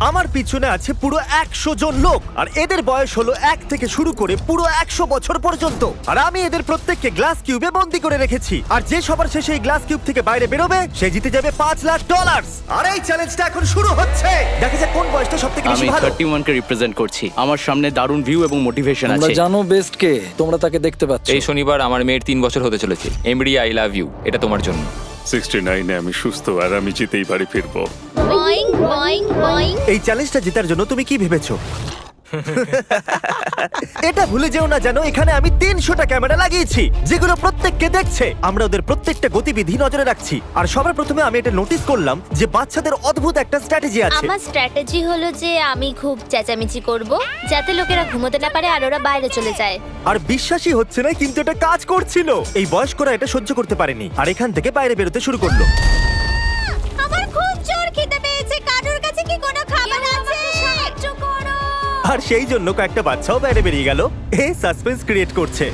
আমার পিছনে আছে পুরো 100 জন লোক, আর এদের বয়স হলো 1 থেকে শুরু করে পুরো 100 বছর পর্যন্ত। আর আমি এদের প্রত্যেককে গ্লাস কিউবে বন্দি করে রেখেছি, আর যে সবার শেষে এই গ্লাস কিউব থেকে বাইরে বেরোবে সে জিতে যাবে $5,00,000। আর এই চ্যালেঞ্জটা এখন শুরু হচ্ছে। দেখা যাক কোন বয়সটা সবথেকে বেশি আমি ভালো। 31 কে রিপ্রেজেন্ট করছি। আমার সামনে দারুণ ভিউ এবং মোটিভেশন তোমরা আছে। জানো বেস্ট কে, তোমরা তাকে দেখতে পাচ্ছ। এই শনিবার আমার মেয়ের 3 বছর হতে চলেছে। এমরি, আই লাভ ইউ, এটা তোমার জন্য। 69-এ আমি সুস্থ আর আমি জিতেই বাড়ি ফিরবো। Boeing Boeing Boeing. এই চ্যালেঞ্জটা জেতার জন্য তুমি কি ভেবেছো? এটা ভুলে যেও না জানো, এখানে আমি 300টা ক্যামেরা লাগিয়েছি যেগুলো প্রত্যেককে দেখছে। আমরা ওদের প্রত্যেকটা গতিবিধি নজরে রাখছি। আর সবার প্রথমে আমি এটা নোটিস করলাম যে বাচ্চাদের অদ্ভুত একটা স্ট্র্যাটেজি আছে। আমার স্ট্র্যাটেজি হলো যে আমি খুব চেঁচামেচি করব যাতে লোকেরা ঘুমোতে না পারে আর ওরা বাইরে চলে যায়। আর বিশ্বাসই হচ্ছে না, কিন্তু এটা কাজ করছিল। এই বয়স্করা এটা সহ্য করতে পারেনি আর এখান থেকে বাইরে বেরোতে শুরু করলো। আমার খুব জোর খিদে পেয়েছে, কারোর কাছে কি কোনো খাবার আছে? সাহায্য করো। আর সেই জন্য কয়েকটা বাচ্চাও বাইরে বেরিয়ে গেল। এ সাসপেন্স ক্রিয়েট করছে।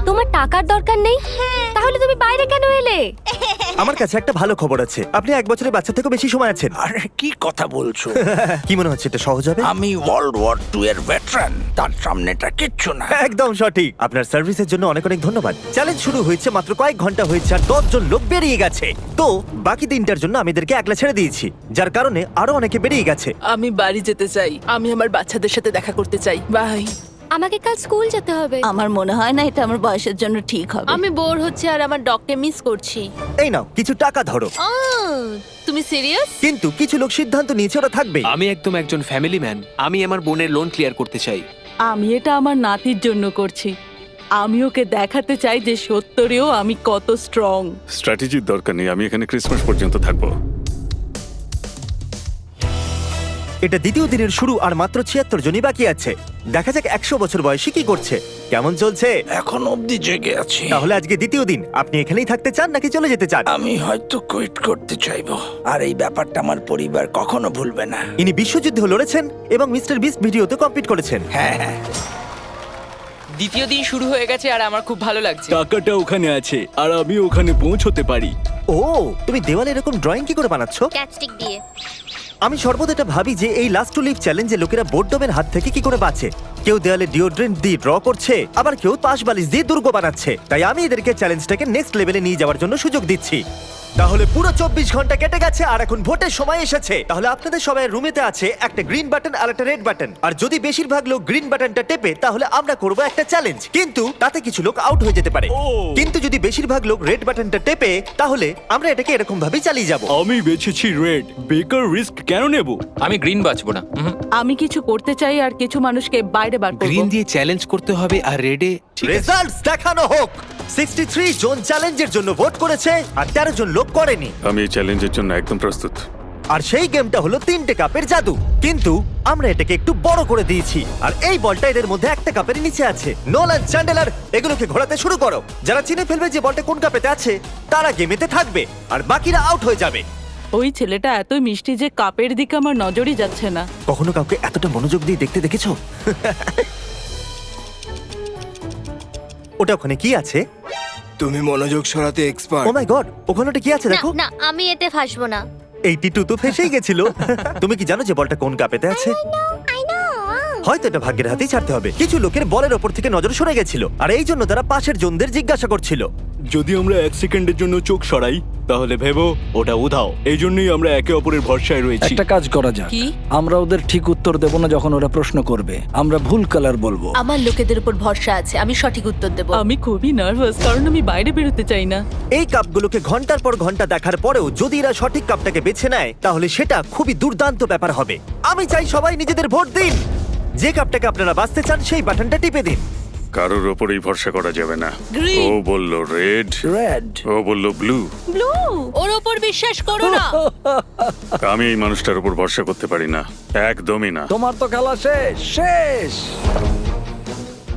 তোমার টাকার দরকার নেই, তাহলে তুমি বাইরে কেন এলে? আমার কাছে একটা ভালো খবর আছে, আপনি 1 বছরের বাচ্চা থেকে বেশি সময় আছেন। আরে কি কথা বলছো? কি মনে হচ্ছে এটা সহজ হবে? আমি ওয়ার্ল্ড ওয়ার 2 এর ভেটারান, তার সামনেটা কিচ্ছু না। একদম সঠিক। আপনার সার্ভিসের জন্য অনেক অনেক ধন্যবাদ। চ্যালেঞ্জ শুরু হয়েছে মাত্র কয়েক ঘন্টা হয়েছে আর 10 জন লোক বেরিয়ে গেছে। তো বাকি 3টার জন্য আমি এদেরকে একলা ছেড়ে দিয়েছি, যার কারণে আরো অনেকে বেরিয়ে গেছে। আমি বাড়ি যেতে চাই, আমি আমার বাচ্চাদের সাথে দেখা করতে চাই। বাই। আমাকে কাল স্কুল যেতে হবে। আমার মনে হয় না এটা আমার বয়সের জন্য ঠিক হবে। আমি বোর হচ্ছে আর আমার ডগকে মিস করছি। এই নাও কিছু টাকা ধরো। তুমি সিরিয়াস? কিন্তু কিছু লোক সিদ্ধান্ত নিয়েছে ওরা থাকবে। আমি একদম একজন ফ্যামিলি ম্যান। আমি আমার বোনের লোন ক্লিয়ার করতে চাই। আমি এটা আমার নাতির জন্য করছি। আমি ওকে দেখাতে চাই যে সত্যিও আমি কত স্ট্রং। স্ট্র্যাটেজির দরকার নেই, আমি এখানে ক্রিসমাস পর্যন্ত থাকবো। এটা দ্বিতীয় দিনের শুরু আর মাত্র 76 জনই বাকি আছে। দেখা যাক 100 বছর বয়সী কি করছে। কেমন চলছে? এখন অবধি জেগে আছি। তাহলে আজকে দ্বিতীয় দিন, আপনি এখানেই থাকতে চান নাকি চলে যেতে চান? আমি হয়তো কুইট করতে চাইবো, আর এই ব্যাপারটা আমার পরিবার কখনো ভুলবে না। ইনি বিশ্বযুদ্ধে লড়েছেন এবং মিস্টার বিস্ট ভিডিওতে কমপ্লিট করেছেন। হ্যাঁ হ্যাঁ। দ্বিতীয় দিন শুরু হয়ে গেছে আর আমার খুব ভালো লাগছে। টাকাটা ওখানে আছে আর আমি ওখানে পৌঁছতে পারি। ও, তুমি দেওয়ালে এরকম ড্রয়িং কি করে বানাচ্ছো? ক্যাচস্টিক দিয়ে। আমি সর্বদা এটা ভাবি যে এই লাস্ট টু লিভ চ্যালেঞ্জে লোকেরা বোর্ডডমের হাত থেকে কি করে বাঁচে। কেউ দেওয়ালে ডিওড্রেন্ট দিয়ে ড্র করছে, আবার কেউ পাশ বালিশ দিয়ে দুর্গ বানাচ্ছে। তাই আমি এদেরকে চ্যালেঞ্জটাকে নেক্সট লেভেলে নিয়ে যাওয়ার জন্য সুযোগ দিচ্ছি। তাহলে পুরো 24 ঘন্টা কেটে গেছে আর এখন ভোটের সময় এসেছে। তাহলে আপনাদের সবাই রুমেতে আছে একটা গ্রিন বাটন আর একটা রেড বাটন, আর যদি বেশিরভাগ লোক গ্রিন বাটনটা টেপে তাহলে আমরা করব একটা চ্যালেঞ্জ, কিন্তু তাতে কিছু লোক আউট হয়ে যেতে পারে। কিন্তু যদি বেশিরভাগ লোক রেড বাটনটা টেপে তাহলে আমরা এটাকে এরকম ভাবেই চালিয়ে যাব। আমি বেছেছি রেড। বেকার রিস্ক কেন নেব? আমি গ্রিন বাঁচবো না। আমি কিছু করতে চাই আর কিছু মানুষকে বাইরে বার করব। গ্রিন দিয়ে চ্যালেঞ্জ করতে হবে আর রেডে ঠিক আছে। রেজাল্টস দেখানো হোক। 63 জন চ্যালেঞ্জের জন্য ভোট করেছে আর 13 জন লোক করেনি। আমি এই চ্যালেঞ্জের জন্য একদম প্রস্তুত। আর সেই গেমটা হলো 3টে কাপের জাদু, কিন্তু আমরা এটাকে একটু বড় করে দিয়েছি। আর এই বলটা এদের মধ্যে একটা কাপের নিচে আছে। নোলান, চ্যান্ডেলার, এগুলোকে ঘোরাতে শুরু করো। যারা চিনে ফেলবে যে বলটা কোন কাপেতে আছে তারা গেমেতে থাকবে আর বাকিরা আউট হয়ে যাবে। ওই ছেলেটা এত মিষ্টি যে কাপের দিকে আমার নজরই যাচ্ছে না। কখনো কাউকে এতটা মনোযোগ দিয়ে দেখতে দেখেছো? ওটা ওখানে কি আছে? তুমি মনোযোগ সরাতে এক্সপার্ট। ও মাই গড, ওখানে ওটা কি আছে না দেখো। না, আমি এতে ফাঁসবো না। এই টিটু তো ফেসেই গেছিল। তুমি কি জানো যে বলটা কোন কাপেতে আছে? I know. হয়তো এটা ভাগ্যের হাতেই ছাড়তে হবে। কিছু লোকের বলের ওপর থেকে নজর সরে গেছিল আর এই জন্য তারা পাশের জনদের জিজ্ঞাসা করছিল। যদি আমরা 1 সেকেন্ডের জন্য চোখ সরাই তাহলে ভেবো ওটা উধাও। এই জন্যই আমরা একে অপরের ভরসায় রয়েছি। একটা কাজ করা যাক, কি? আমরা ওদের ঠিক উত্তর দেব না যখন ওরা প্রশ্ন করবে। আমরা ভুল কালার বলবো। আমার লোকেদের উপর ভরসা আছে, আমি সঠিক উত্তর দেব। আমি খুবই নার্ভাস কারণ আমি বাইরে বেরোতে চাই না। এই কাপগুলোকে ঘন্টার পর ঘন্টা দেখার পরেও যদি এরা সঠিক কাপটাকে বেছে নেয় তাহলে সেটা খুবই দুর্দান্ত ব্যাপার হবে। আমি চাই সবাই নিজেদের ভোট দিন। যে কাপটাকে আপনারা বাঁচতে চান সেই বাটনটা টিপে দিন। কারোর ওপরেই ভরসা করা যাবে না। Green. ও বলল রেড, রেড। ও বলল ব্লু। ব্লু, ওর ওপর বিশ্বাস করো না। আমি এই মানুষটার উপর ভরসা করতে পারি না, একদমই না। তোমার তো খেলা শেষ শেষ।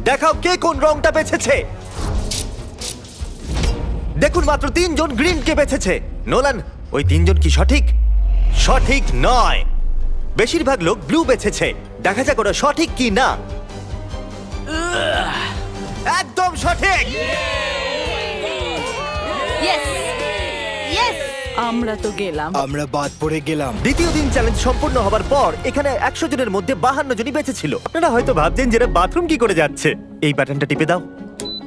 দেখাও কে কোন রংটা বেছেছে। দেখুন মাত্র 3 জন গ্রিনকে বেছেছে। নোলান, ওই 3 জন কি সঠিক? সঠিক নয়। বেশিরভাগ লোক ব্লু বেছেছে। দেখা যাক ওরা সঠিক কি না। একদম সঠিক। Yes yes. আমরা তো গেলাম। আমরা বাদ পড়ে গেলাম। দ্বিতীয় দিন চ্যালেঞ্জ সম্পূর্ণ হবার পর এখানে 100 জনের মধ্যে 52 জনই বেঁচে ছিল। আপনারা হয়তো ভাবছেন যে এরা বাথরুম কি করে যাচ্ছে। এই বাটনটা টিপে দাও।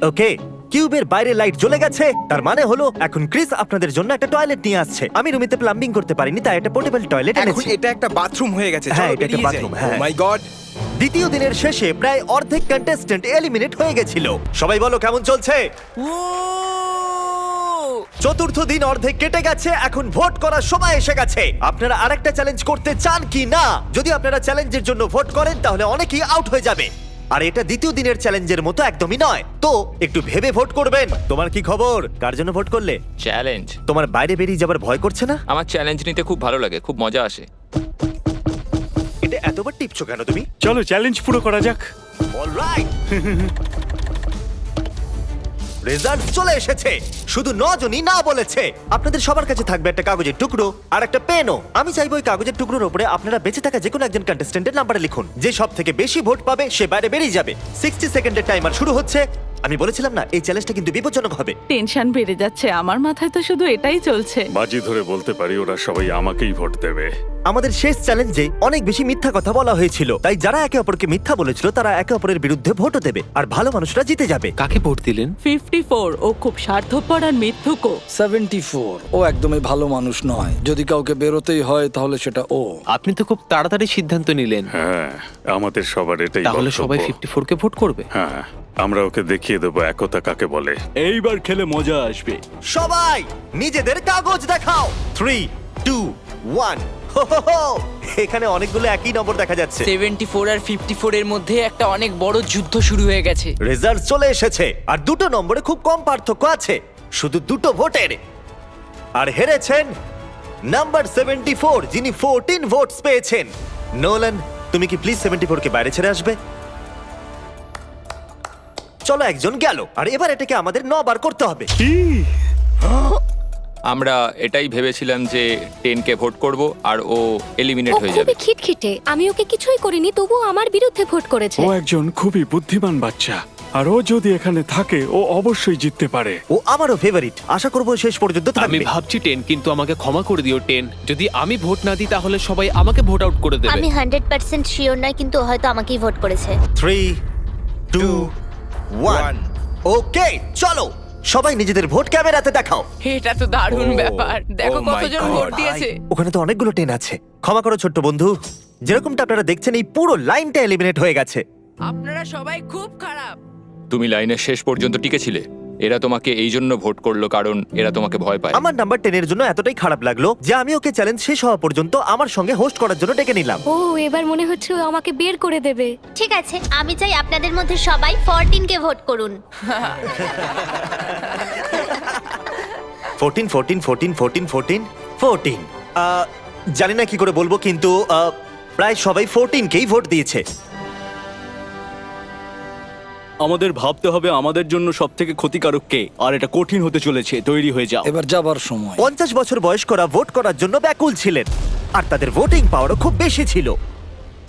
ওকে, কিউবের বাইরে লাইট জ্বলে গেছে, তার মানে হলো এখন ক্রিস আপনাদের জন্য একটা টয়লেট নিয়ে আসছে। আমি রুমেতে প্লাম্বিং করতে পারিনি, তাই একটা পোর্টেবল টয়লেট এখন এনেছি। এটা একটা বাথরুম হয়ে গেছে। হ্যাঁ, এটা একটা bathroom, হ্যাঁ। মাই গড। দ্বিতীয় দিনের শেষে প্রায় অর্ধেক কন্টেস্ট্যান্ট এলিমিনেট হয়ে গেছিল। সবাই বলো কেমন চলছে? চতুর্থ দিন অর্ধেক কেটে গেছে, এখন ভোট করার সময় এসে গেছে। আপনারা আরেকটা চ্যালেঞ্জ করতে চান কি না? যদি আপনারা চ্যালেঞ্জের জন্য ভোট করেন তাহলে অনেকেই আউট হয়ে যাবে। আর এটা দ্বিতীয় দিনের চ্যালেঞ্জের মতো একদমই নয়, তো একটু ভেবে ভোট করবেন। তোমার কি খবর? কার জন্য ভোট করলে? চ্যালেঞ্জ। তোমার বাইরে বেরিয়ে যাবার ভয় করছে না? আমার চ্যালেঞ্জ নিতে খুব ভালো লাগে, খুব মজা আসে। এটা এতবার টিপছো কেন তুমি? চলো চ্যালেঞ্জ পুরো করা যাক। অলরাইট। রেজাল্ট চলে এসেছে। শুধু 9 জনই না বলেছে। আপনাদের সবার কাছে থাকবে একটা কাগজের টুকরো আর একটা পেনও। আমি চাইবো ওই কাগজের টুকরোর উপরে আপনারা বেঁচে থাকা যে কোনো একজন কন্টেস্ট্যান্টের নাম্বার লিখুন। যে সব থেকে বেশি ভোট পাবে সে বাইরে বেরিয়ে যাবে। 60 সেকেন্ডের টাইমার শুরু হচ্ছে। আমি বলেছিলাম না এই চ্যালেঞ্জটা কিন্তু বিপজ্জনক হবে। টেনশন বেড়ে যাচ্ছে, আমার মাথায় তো শুধু এটাই চলছে। বাজি ধরে বলতে পারি ওরা সবাই আমাকেই ভোট দেবে। আমাদের শেষ চ্যালেঞ্জে অনেক বেশি মিথ্যা কথা বলা হয়েছিল, তাই যারা একে অপরকে মিথ্যা বলেছিল তারা একে অপরের বিরুদ্ধে ভোটও দেবে আর ভালো মানুষরা জিতে যাবে। কাকে ভোট দিলেন? 54 ও খুব স্বার্থপর আর মিথ্যুকও। 74 ও একদমই ভালো মানুষ নয়। যদি কাউকে বেরোতেই হয় তাহলে সেটা ও। আপনি তো খুব তাড়াতাড়ি সিদ্ধান্ত নিলেন। হ্যাঁ, আমাদের সবার এটাই তাহলে বক্তব্য। সবাই 54 কে ভোট করবে? হ্যাঁ, আমরা ওকে দেখিয়ে দেবো একতা কাকে বলে। এইবার খেলে মজা আসবে। সবাই নিজেদের কাগজ দেখাও। 3, 2, 1। এখানে অনেকগুলো একই নম্বর দেখা যাচ্ছে। 74 আর 54 এর মধ্যে একটা অনেক বড় যুদ্ধ শুরু হয়ে গেছে। রেজাল্ট চলে এসেছে আর দুটো নম্বরে খুব কম পার্থক্য আছে, শুধু দুটো ভোটের। আর হেরেছেন নাম্বার 74, যিনি 14 ভোটস পেয়েছেন। নোলান, তুমি কি প্লিজ 74 কে বাইরে ছেড়ে আসবে? চলো, একজন গেল আর এবার এটাকে আমাদের 9 বার করতে হবে। আমরা এটাই ভেবেছিলাম যে 10 কে ভোট করব আর ও এলিমিনেট হয়ে যাবে। খিটখিটে, আমি ওকে কিছুই করিনি, তবুও আমার বিরুদ্ধে ভোট করেছে। ও একজন খুবই বুদ্ধিমান বাচ্চা, আর ও যদি এখানে থাকে ও অবশ্যই জিততে পারে। ও আমারও ফেভারিট, আশা করবো শেষ পর্যন্ত আমি থাকবে। ভাবছি 10, কিন্তু আমাকে ক্ষমা করে দিও 10। যদি আমি ভোট না দিই তাহলে সবাই আমাকে ভোট আউট করে দেবে। আমি 100% শিওর নয়, কিন্তু ও হয়তো আমাকেই ভোট করেছে। 3, 2, 1। ওকে, চলো সবাই নিজেদের ভোট ক্যামেরাতে দেখাও। এটা তো দারুণ ব্যাপার। দেখো কতজন ভোট দিয়েছে। ওখানে তো অনেকগুলো 10 আছে। ক্ষমা করো ছোট্ট বন্ধু, যেরকমটা আপনারা দেখছেন এই পুরো লাইনটা এলিমিনেট হয়ে গেছে। আপনারা সবাই খুব খারাপ। তুমি লাইনের শেষ পর্যন্ত টিকেছিলে। এরা তোমাকে এই জন্য ভোট করলো কারণ এরা তোমাকে ভয় পায়। আমার নাম্বার 10 এর জন্য এতটাই খারাপ লাগলো যে আমি ওকে চ্যালেঞ্জ শেষ হওয়া পর্যন্ত আমার সঙ্গে হোস্ট করার জন্য ডেকে নিলাম। ও, এবার মনে হচ্ছে ও আমাকে বের করে দেবে। ঠিক আছে, আমি চাই আপনাদের মধ্যে সবাই 14 কে ভোট করুন। 14, 14, 14, 14, 14, 14। জানি না কি করে বলবো, কিন্তু প্রায় সবাই 14 কেই ভোট দিয়েছে। আমাদের ভাবতে হবে আমাদের জন্য সবথেকে ক্ষতিকারক কে, আর এটা কঠিন হতে চলেছে। তৈরি হয়ে যাও। এবার যাবার সময়। 50 বছর বয়স্করা ভোট করার জন্য ব্যাকুল ছিলেন আর তাদের ভোটিং পাওয়ারও খুব বেশি ছিল।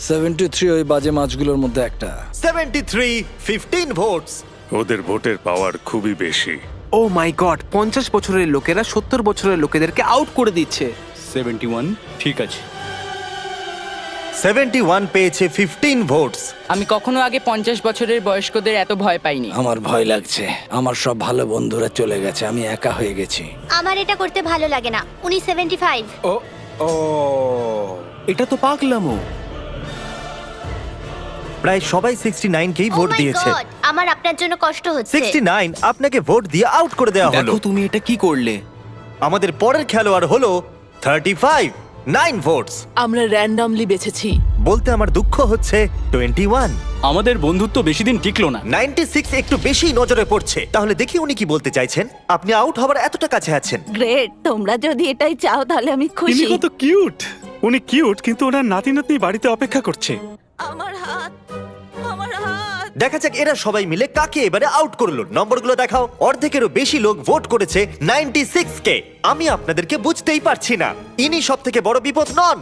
73 ওই বাজে মাছগুলোর মধ্যে একটা। 73, 15 ভোটস। ওদের ভোটের পাওয়ার খুবই বেশি। ও মাই গড, 50 বছরের লোকেরা 70 বছরের লোকেদেরকে আউট করে দিচ্ছে। 71, ঠিক আছে। 71 পেয়েছে 15 ভোটস। আমি কখনো আগে 50 বছরের বয়স্কদের এত ভয় পাইনি। আমার ভয় লাগছে, আমার সব ভালো বন্ধুরা চলে গেছে, আমি একা হয়ে গেছি। আমার এটা করতে ভালো লাগে না। উনি 75। ও এটা তো পাগলামো। প্রায় সবাই 69 কেই ভোট Oh my দিয়েছে। God, আমার আপনার জন্য কষ্ট হচ্ছে। 69 আপনাকে ভোট দিয়ে আউট করে দেওয়া হলো। দেখো তুমি এটা কি করলে। আমাদের পরের খেলোয়াড় হলো 35, 9 ভোটস। আমরা র্যান্ডমলি বেছেছি। বলতে আমার দুঃখ হচ্ছে 21। আমাদের বন্ধুত্ব বেশি দিন টিকলো না। 96 একটু বেশি নজরে পড়ছে। তাহলে দেখি উনি কি বলতে চাইছেন। আপনি আউট হবার এতটা কাছে আছেন। গ্রেট, তোমরা যদি এটাই চাও তাহলে আমি খুশি। কত কিউট। উনি কিউট, কিন্তু ওনার নাতি নাতনি বাড়িতে অপেক্ষা করছে। আমার হাত, আমার হাত। দেখা যাক এরা সবাই মিলে কাকে এবারে আউট করলো। নম্বরগুলো দেখাও। অর্ধেকেরও বেশি লোক ভোট করেছে 96 কে। আমি আপনাদেরকে বুঝতেই পারছি না, ইনি সব থেকে বড় বিপদ নন?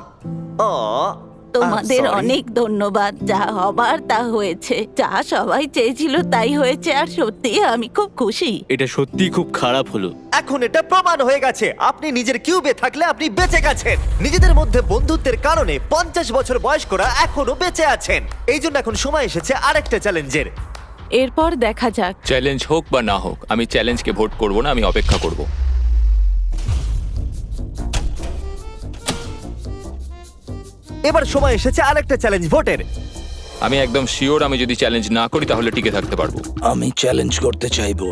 তোমাদের sorry. অনেক ধন্যবাদ। যা হবার তা হয়েছে, যা সবাই চেয়েছিল তাই হয়েছে, আর সত্যি আমি খুব খুশি। এটা সত্যি খুব খারাপ হলো। এখন এটা প্রমাণ হয়ে গেছে আপনি নিজের কিউবে থাকলে আপনি বেঁচে গেছেন। নিজেদের মধ্যে বন্ধুত্বের কারণে 50 বছর বয়স্করা এখনো বেঁচে আছেন। এই জন্য এখন সময় এসেছে আরেকটা চ্যালেঞ্জের। এরপর দেখা যাক। চ্যালেঞ্জ হোক বা না হোক, আমি চ্যালেঞ্জকে ভোট করব না, আমি অপেক্ষা করব। এবার সময় এসেছে আরেকটা চ্যালেঞ্জ ভোটের। আমি একদম শিওর আমি যদি চ্যালেঞ্জ না করি তাহলে টিকে থাকতে পারবো। আমি চ্যালেঞ্জ করতে চাইবো।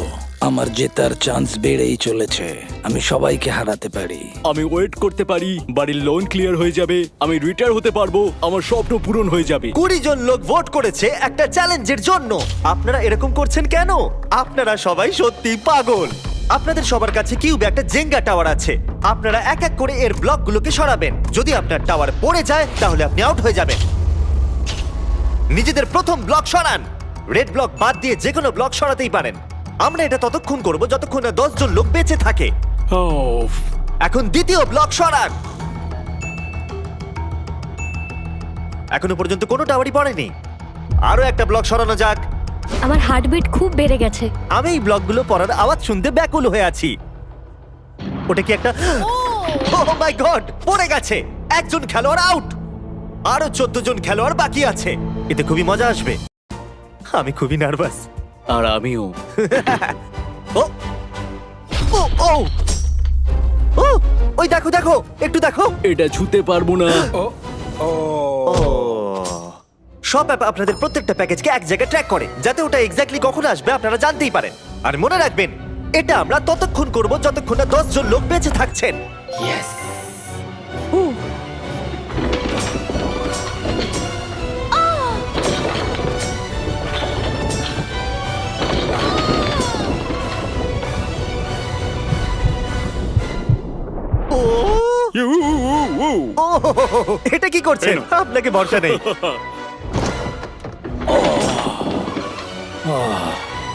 আমার জেতার চান্স বেড়েই চলেছে। আমি সবাইকে হারাতে পারি। আমি ওয়েট করতে পারি, বাড়ির লোন ক্লিয়ার হয়ে যাবে, আমি রিটায়ার হতে পারবো, আমার স্বপ্ন পূরণ হয়ে যাবে। 20 জন লোক ভোট করেছে একটা চ্যালেঞ্জের জন্য। আপনারা এরকম করছেন কেন? আপনারা সবাই সত্যি পাগল। আপনাদের সবার কাছে কিউবে একটা জেঙ্গা টাওয়ার আছে। আপনারা এক এক করে এর ব্লকগুলোকে সরাবেন। যদি আপনার টাওয়ার পড়ে যায় তাহলে আপনি আউট হয়ে যাবেন। নিজেদের প্রথম ব্লক সরান। রেড ব্লক বাদ দিয়ে যে কোনো ব্লক সরাতেই পারেন। আমরা এটা ততক্ষণ করব যতক্ষণ না 10 জন লোক বেঁচে থাকে। এখন দ্বিতীয় ব্লক সরান। এখনো পর্যন্ত কোনো টাওয়ারই পড়েনি। আরো একটা ব্লক সরানো যাক। আমার হার্টবিট খুব বেড়ে গেছে। আমি এই ব্লকগুলো পড়ার আওয়াজ শুনতে ব্যাকুল হয়ে আছি। ওটা কি একটা ও মাই গড, পড়ে গেছে। একজন খেলোয়াড় আউট। আরো 14 জন খেলোয়াড় বাকি আছে। এতে খুবই মজা আসবে। আমি খুবই নার্ভাস। আর আমিও। ও ও ও ও ওই দেখো দেখো, একটু দেখো। এটা ছুতে পারবো না। সব অ্যাপ আপনাদের প্রত্যেকটা প্যাকেজকে এক জায়গায় ট্র্যাক করে, যাতে ওটা এক্স্যাক্টলি কখন আসবে আপনারা জানতেই পারেন। আর মনে রাখবেন, এটা আমরা ততক্ষণ করব যতক্ষণ না 10 জন লোক বেঁচে থাকছেন। ও, এটা কি করছেন? আপনাকে ভরসা নেই।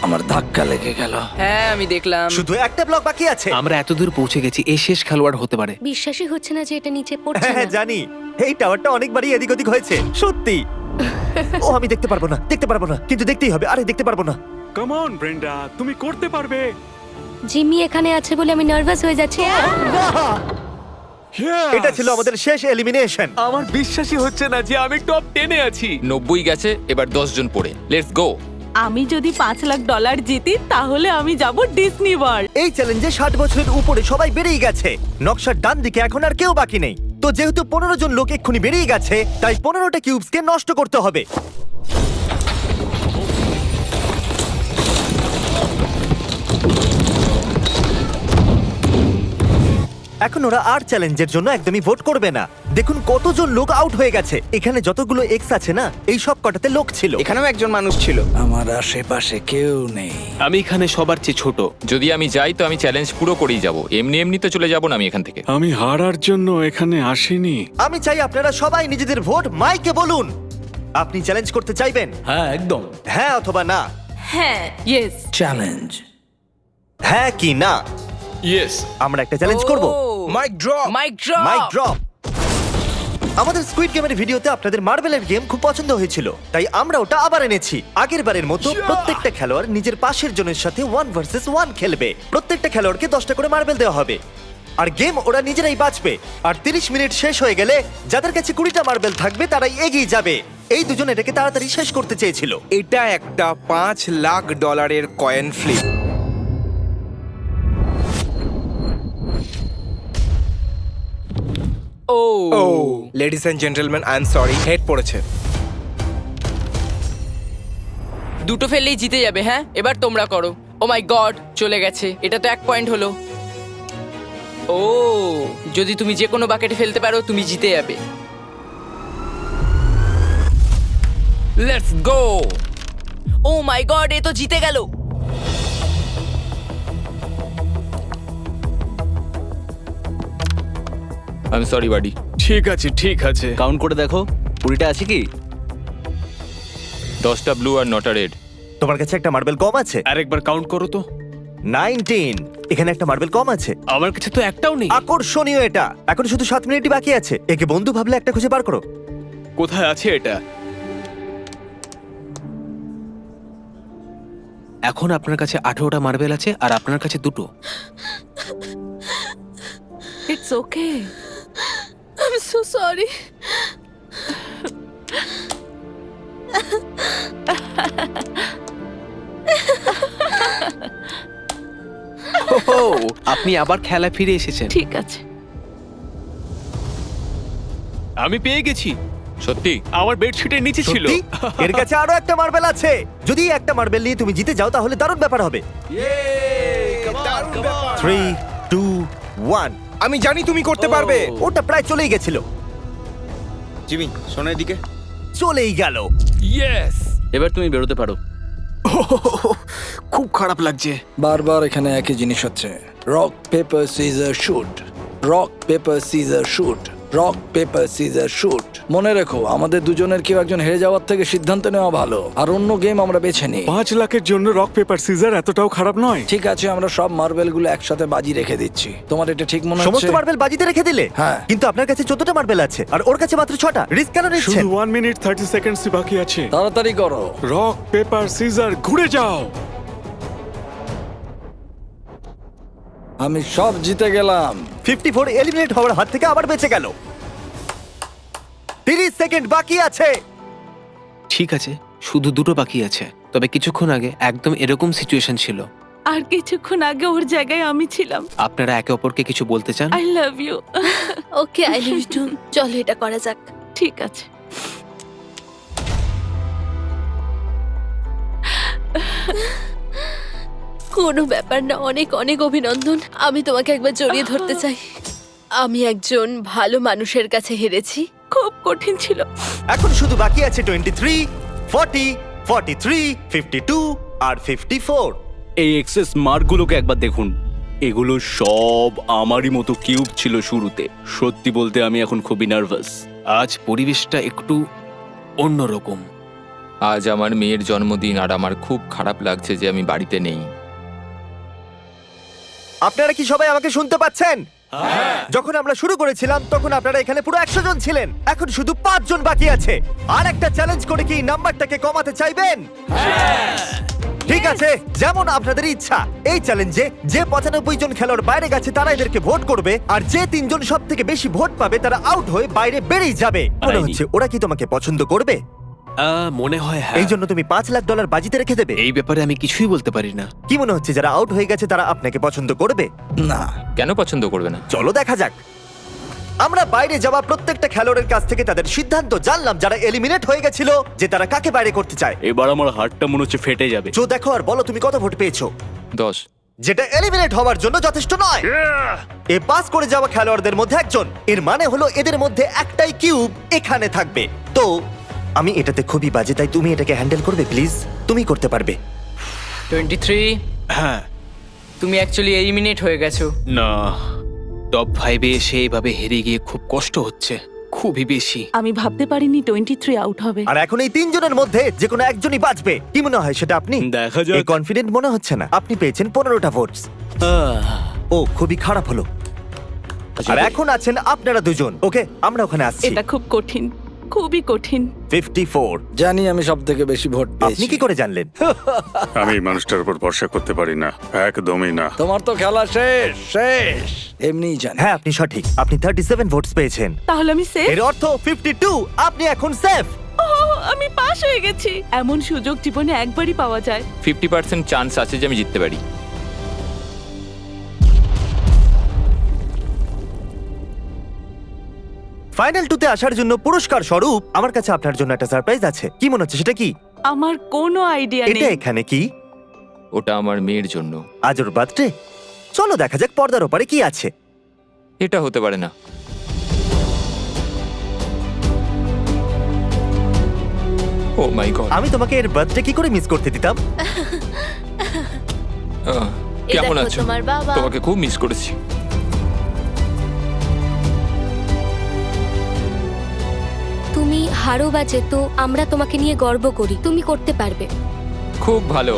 আমার ধাক্কা লেগে গেল। হ্যাঁ আমি দেখলাম। শুধু একটা ব্লক বাকি আছে। আমরা এতদূর পৌঁছে গেছি, এই শেষ খেলোয়াড় হতে পারে। বিশ্বাসই হচ্ছে না যে এটা নিচে পড়ছে হ্যাঁ না। জানি, এই টাওয়ারটা অনেকবারই এদিক ওদিক হয়েছে সত্যি। ও আমি দেখতে পারবো না, দেখতে পারবো না, কিন্তু দেখতেই হবে। আরে দেখতে পারবো না। কাম অন ব্রেন্ডা, তুমি করতে পারবে। জিমি এখানে আছে বলে আমি নার্ভাস হয়ে যাচ্ছি। এটা ছিল আমাদের শেষ এলিমিনেশন। আমার বিশ্বাসই হচ্ছে না যে আমি টপ 10-এ আছি। 90 গেছে, এবার 10 জন পড়ে। Let's go. আমি যদি $5,00,000 জিতি তাহলে আমি যাব ডিজনি ওয়ার্ল্ড। এই চ্যালেঞ্জে 60 বছরের উপরে সবাই বেরিয়ে গেছে। নকশার ডান দিকে এখন আর কেউ বাকি নেই। তো যেহেতু 15 জন লোক এক্ষুনি বেরিয়ে গেছে, তাই 15টা কিউবসকে নষ্ট করতে হবে। এখন ওরা আর চ্যালেঞ্জের জন্য একদমই ভোট করবে না। দেখুন কতজন লোক আউট হয়ে গেছে। এখানে যতগুলো এক্স আছে না, এই সব কটাতে লোক ছিল। এখানেও একজন মানুষ ছিল। আমার আশেপাশে কেউ নেই। আমি এখানে সবার চেয়ে ছোট। যদি আমি যাই তো আমি চ্যালেঞ্জ পুরো করেই যাব। এমনি এমনি তো চলে যাব না আমি এখান থেকে। আমি হারার জন্য এখানে আসিনি। আমি চাই আপনারা সবাই নিজেদের ভোট মাইকে বলুন। আপনি চ্যালেঞ্জ করতে চাইবেন? হ্যাঁ একদম। হ্যাঁ অথবা না। হ্যাঁ, ইয়েস। চ্যালেঞ্জ। হ্যাঁ কি না? ইয়েস। আমরা একটা চ্যালেঞ্জ করব। Mic drop. Mic drop. Mic drop. আমাদের স্কুইড গেমের ভিডিওতে আপনাদের মার্বেলের গেম খুব পছন্দ হয়েছিল, তাই আমরা ওটা আবার এনেছি। আগের বারের মতো প্রত্যেকটা খেলোয়াড় নিজের পাশের জনের সাথে 1 ভার্সেস 1 খেলবে। প্রত্যেকটা খেলোয়াড়কে 10টা করে মার্বেল দেওয়া হবে, আর গেম ওরা নিজেরাই বাঁচবে। আর 30 মিনিট শেষ হয়ে গেলে যাদের কাছে 20টা মার্বেল থাকবে তারাই এগিয়ে যাবে। এই দুজন এটাকে তাড়াতাড়ি শেষ করতে চেয়েছিল। এটা একটা $5,00,000 কয়েন ফ্লিপ। ও ও ladies and gentleman, I am sorry, head পড়েছে। দুটো ফেললেই জিতে যাবে। হ্যাঁ এবার তোমরা করো। ও মাই গড, চলে গেছে। এটা তো 1 পয়েন্ট হলো। ও যদি তুমি যে কোনো বাকেটে ফেলতে পারো তুমি জিতে যাবে। Let's go. O my god, এ তো জিতে গেল। I am sorry buddy. ঠিক আছে ঠিক আছে। কাউন্ট করে দেখো, 20টা আছে কি? 10টা ব্লু আর 9টা রেড। তোমার কাছে একটা মার্বেল কম আছে। আরেকবার কাউন্ট করো তো। 19। এখানে একটা মার্বেল কম আছে। আমার কাছে তো একটাও নেই। আকর্ষণীয় এটা। এখন শুধু 7 মিনিটই বাকি আছে। একে বন্ধু ভাবলে একটা খুঁজে বার করো। কোথায় আছে এটা? এখন আপনার কাছে 18টা মার্বেল আছে আর আপনার কাছে 2টো। It's okay. I am so sorry. ওহো, আপনি আবার খেলা ফিরে এসেছেন। ঠিক আছে। আমি পেয়ে গেছি। সত্যি? আমার বেডশিটের নিচে ছিল। সত্যি? এর কাছে আরো একটা মার্বেল আছে। যদি একটা মার্বেল নিয়ে তুমি জিতে যাও তাহলে দারুণ ব্যাপার হবে। 3, 2, 1। আমি জানি তুমি করতে পারবে। ওটা প্রায় চলেই গেছিল। জিমি সোনার দিকে। চলেই গেল। ইয়েস! এবার তুমি বেরোতে পারো। খুব খারাপ লাগছে। বারবার এখানে একই জিনিস হচ্ছে। Rock paper scissor shoot, rock paper scissor shoot, rock paper scissor shoot. মনে রেখো, আমাদের দুজনের কেউ একজন হেরে যাওয়ার থেকে সিদ্ধান্ত নেওয়া ভালো। আর অন্য গেম আমরা বেছে নিই। 5 লাখের জন্য রক পেপার সিজার এতটাও খারাপ নয়। ঠিক আছে, আমরা সব মার্বেল গুলো একসাথে বাজি রেখে দিচ্ছি। তোমার এটা ঠিক মনে সমস্ত হচ্ছে? মার্বেল বাজিতে রেখে দিলে? হ্যাঁ। কিন্তু আপনার কাছে 14টা মার্বেল আছে আর ওর কাছে মাত্র 6টা। রিস্ক কেন নিচ্ছেন? শুধু 1 মিনিট 30 সেকেন্ডস বাকি আছে। তাড়াতাড়ি করো। রক পেপার সিজার ঘুরে যাও। আমি সব জিতে গেলাম। 54 এলিমিনেট হওয়ার হাত থেকে আবার বেঁচে গেল। 30 সেকেন্ড বাকি আছে। ঠিক আছে, শুধু 2টো বাকি আছে। তবে কিছুক্ষণ আগে একদম এরকম সিচুয়েশন ছিল। আর কিছুক্ষণ আগে ওর জায়গায় আমি ছিলাম। আপনারা একে অপরকে কিছু বলতে চান? I love you. Okay, I love you too. চলো এটা করা যাক। ঠিক আছে। কোনো ব্যাপার না, অনেক অনেক অভিনন্দন। আমি তোমাকে একবার জড়িয়ে ধরতে চাই। আমি একজন ভালো মানুষের কাছে হেরেছি। খুব কঠিন ছিল। এখন শুধু বাকি আছে 23, 40, 43, 52 আর 54। এই এক্সেস মার্কগুলোকে একবার দেখুন। এগুলো সব আমারই মতো কিউব ছিল শুরুতে। সত্যি বলতে আমি এখন খুবই নার্ভাস। আজ পরিবেশটা একটু অন্যরকম। আজ আমার মেয়ের জন্মদিন আর আমার খুব খারাপ লাগছে যে আমি বাড়িতে নেই। আপনারা কি সবাই আমাকে শুনতে পাচ্ছেন? যখন আমরা শুরু করেছিলাম তখন আপনারা এখানে পুরো 100 জন ছিলেন। এখন শুধু 5 জন বাকি আছে। আর একটা চ্যালেঞ্জ করে কি নাম্বারটাকে কমাতে চাইবেন? ঠিক আছে, যেমন আপনাদের ইচ্ছা। এই চ্যালেঞ্জে যে 95 জন খেলোয়াড় বাইরে গেছে তারা এদেরকে ভোট করবে, আর যে 3 জন সব থেকে বেশি ভোট পাবে তারা আউট হয়ে বাইরে বেরিয়ে যাবে। মনে হচ্ছে ওরা কি তোমাকে পছন্দ করবে? মনে হয় হ্যাঁ। এই জন্য তুমি $5 লাখ বাজিতে রেখে দেবে? এই ব্যাপারে আমি কিছুই বলতে পারি না। কি মনে হচ্ছে যারা আউট হয়ে গেছে তারা আপনাকে পছন্দ করবে? না। কেন পছন্দ করবে না? চলো দেখা যাক। আমরা বাইরে যাওয়া প্রত্যেকটা খেলোয়াড়ের কাছ থেকে তাদের সিদ্ধান্ত জানলাম যারা এলিমিনেট হয়ে গেছিল, যে তারা কাকে বাইরে করতে চায়। এবার আমার হার্টটা মনে হচ্ছে ফেটে যাবে। চো দেখো আর বলো তুমি কত ভোট পেয়েছো। 10। যেটা এলিমিনেট হওয়ার জন্য যথেষ্ট নয়। এ পাস করে যাওয়া খেলোয়াড়দের মধ্যে একজন। এর মানে হলো এদের মধ্যে একটাই কিউব এখানে থাকবে। তো আমি এটাতে খুবই বাজে, তাই তুমি এটাকে হ্যান্ডেল করবে প্লিজ? তুমি করতে পারবে। 23। হ্যাঁ। তুমি অ্যাকচুয়ালি এলিমিনেট হয়ে গেছো। না, টপ 5-এ এসে এইভাবে হেরে গিয়ে খুব কষ্ট হচ্ছে, খুবই বেশি। আমি ভাবতে পারিনি 23 আউট হবে। আর এখন এই 3 জনের মধ্যে যে কোনো একজনই বাঁচবে। কি মনে হয় সেটা আপনি? দেখা যাক। এই কনফিডেন্ট মনে হচ্ছে না। আপনি পেয়েছেন 15টা ভোটস। ও খুবই খারাপ হলো। আর এখন আছেন আপনারা দুজন। ওকে, আমরা ওখানে আসছি। এটা খুব কঠিন, খুবই কঠিন। 54। জানি আমি সব থেকে বেশি ভোট আপনি পেয়েছি। কি করে জানলেন? আমি এই মানুষটার উপর ভরসা করতে পারি না, একদমই না। তোমার তো খেলা শেষ শেষ। এমনিই জানি। হ্যাঁ, আপনি সঠিক। আপনি 37 ভোটস পেয়েছেন। তাহলে আমি সেফ। এর অর্থ 52। আপনি এখন সেফ। আমি পাস হয়ে গেছি। এমন সুযোগ জীবনে একবারই পাওয়া যায়। 50% চান্স আছে যে আমি জিততে পারি। ফাইনাল 2-তে আসার জন্য পুরস্কার স্বরূপ আমার কাছে আপনার জন্য একটা সারপ্রাইজ আছে। কি মনে হচ্ছে সেটা কি? আমার কোনো আইডিয়া এটা নেই। এখানে কি? ওটা আমার মেয়ের জন্য। আজ ওর বার্থডে। চলো দেখা যাক পর্দার ওপারে কি আছে। এটা হতে পারে না। ও মাই গড। আমি তোমাকে এর বার্থডে কি করে মিস করতে দিতাম? কেমন দেখো আছো? তোমার বাবা। তোমাকে খুব মিস করেছি। তুমি হারো বা জেতো, আমরা তোমাকে নিয়ে গর্ব করি। তুমি করতে পারবে। খুব ভালো।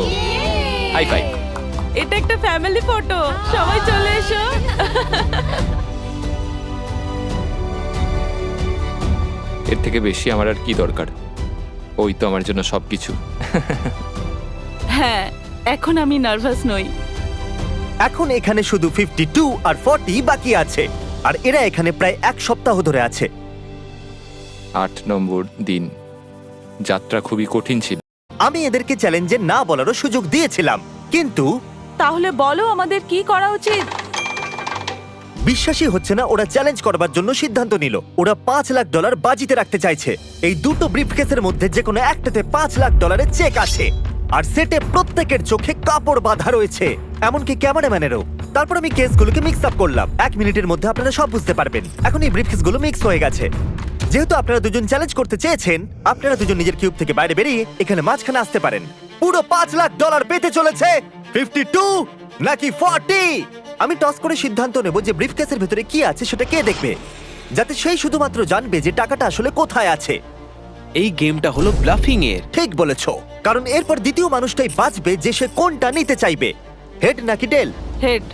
High five. এটা একটা ফ্যামিলি ফটো। সবাই চলে এসো। এর থেকে বেশি আমার আর কি দরকার? ওই তো আমার জন্য সবকিছু। হ্যাঁ, এখন আমি নার্ভাস নই। এখন এখানে শুধু 52 আর 40 বাকি আছে আর এরা এখানে প্রায় এক সপ্তাহ ধরে আছে। 8 নম্বর দিন। যাত্রা খুবই কঠিন ছিল। আমি এদেরকে চ্যালেঞ্জে না বলারও সুযোগ দিয়েছিলাম, কিন্তু তাহলে বলো আমাদের কি করা উচিত? বিশ্বাসই হচ্ছে না ওরা চ্যালেঞ্জ করবার জন্য সিদ্ধান্ত নিল। ওরা $5 লাখ বাজিতে রাখতে চাইছে। এই দুটো ব্রিফকেসের মধ্যে যে কোনো একটাতে $5 লাখ চেক আছে আর সেটে প্রত্যেকের চোখে কাপড় বাঁধা রয়েছে, এমনকি ক্যামেরাম্যানেরও। তারপর আমি কেসগুলোকে মিক্স আপ করলাম। 1 মিনিটের মধ্যে আপনারা সব বুঝতে পারবেন। এখন এই ব্রিফকেসগুলো মিক্স হয়ে গেছে। যেহেতু আপনারা দুজন চ্যালেঞ্জ করতে চেয়েছেন, আপনারা দুজন নিজের কিউব থেকে বাইরে বেরিয়ে এখানে মাঝখানে আসতে পারেন। পুরো $5 লাখ পেতে চলেছে 52 নাকি 40। আমি টস করে সিদ্ধান্ত নেব যে ব্রিফকেসের ভেতরে কি আছে সেটা কে দেখবে, যাতে সেই শুধুমাত্র জানবে যে টাকাটা আসলে কোথায় আছে। এই গেমটা হলো ব্লাফিং এর। ঠিক বলেছো, কারণ এরপর দ্বিতীয় মানুষটাই বাঁচবে যে সে কোনটা নিতে চাইবে, হেড নাকি টেল। হেড।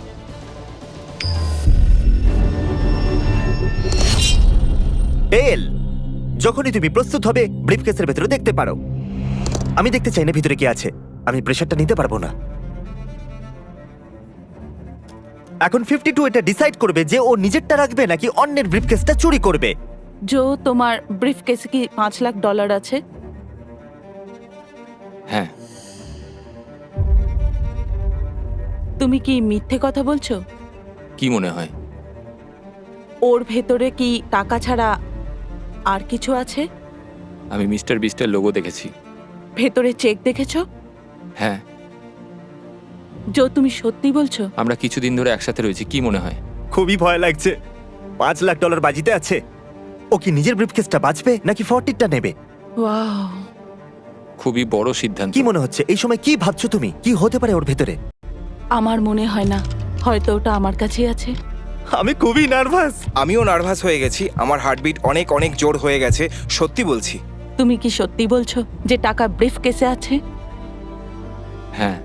টেল, যখনই তুমি প্রস্তুত হবে ব্রিফকেসের ভেতরে দেখতে পারো। আমি দেখতে চাই না ভিতরে কি আছে, আমি প্রেশারটা নিতে পারবো না। এখন 52 এটা ডিসাইড করবে যে ও নিজেরটা রাখবে নাকি অন্যের ব্রিফকেসটা চুরি করবে। জো, তোমার ব্রিফকেসে কি $5 লাখ আছে? হ্যাঁ। তুমি কি মিথ্যে কথা বলছো? কি মনে হয়? ওর ভেতরে কি টাকা ছাড়া আর কিছু আছে? আমি মিস্টার বিস্টের লোগো দেখেছি। ভেতরে চেক দেখেছো? হ্যাঁ। জো, তুমি সত্যি বলছো? আমরা কিছুদিন ধরে একসাথে রয়েছি। কি মনে হয়? খুবই ভয় লাগছে। $5 লাখ বাজিতে আছে। ও কি নিজের ব্রিফকেসটা বাঁচবে নাকি 40টা নেবে? ওয়াও, খুবই বড় সিদ্ধান্ত। কি মনে হচ্ছে এই সময়? কি ভাবছো তুমি? কি হতে পারে ওর ভেতরে? আমার মনে হয় না, হয়তো ওটা আমার কাছেই আছে। আমি খুবই নার্ভাস। আমিও নার্ভাস হয়ে গেছি, আমার হার্টবিট অনেক অনেক জোর হয়ে গেছে। সত্যি বলছি। তুমি কি সত্যি বলছো যে টাকা ব্রিফকেসে আছে? হ্যাঁ।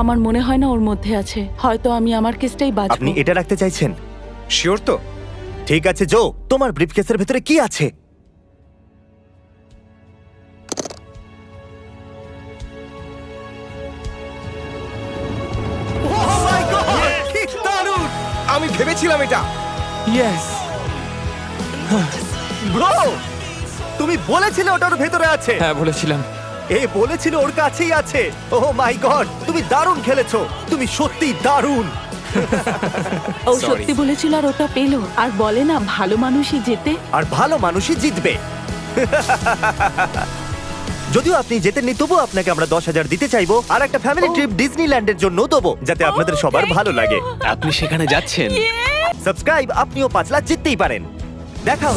আমার মনে হয় না ওর মধ্যে আছে। হয়তো আমি আমার কেসটাই বাঁচবো। আপনি এটা রাখতে চাইছেন? শিওর তো? ঠিক আছে জো, তোমার ব্রিফকেসের ভেতরে কি আছে? আমি ভেবেছিলাম এটা। ইয়েস। ব্রো, তুমি বলেছিলে ওটার ভেতরে আছে। হ্যাঁ, বলেছিলাম। এ বলেছিল ওর কাছেই আছে। ওহ মাই গড, তুমি দারুণ খেলেছো। তুমি সত্যি দারুণ। ও সত্যি বলেছিল আর ওটা পেলো। আর বলে না, ভালো মানুষই জেতে। আর ভালো মানুষই জিতবে। যদিও আপনি জেতেননি, তবুও আপনাকে আমরা 10,000 দিতে চাইবো আর একটা ফ্যামিলি ট্রিপ ডিজনিল্যান্ডের জন্য দেবো, যাতে আপনাদের সবার ভালো লাগে। আপনি সেখানে যাচ্ছেন? সাবস্ক্রাইব, আপনিও 5 লাখ জিততেই পারেন। দেখা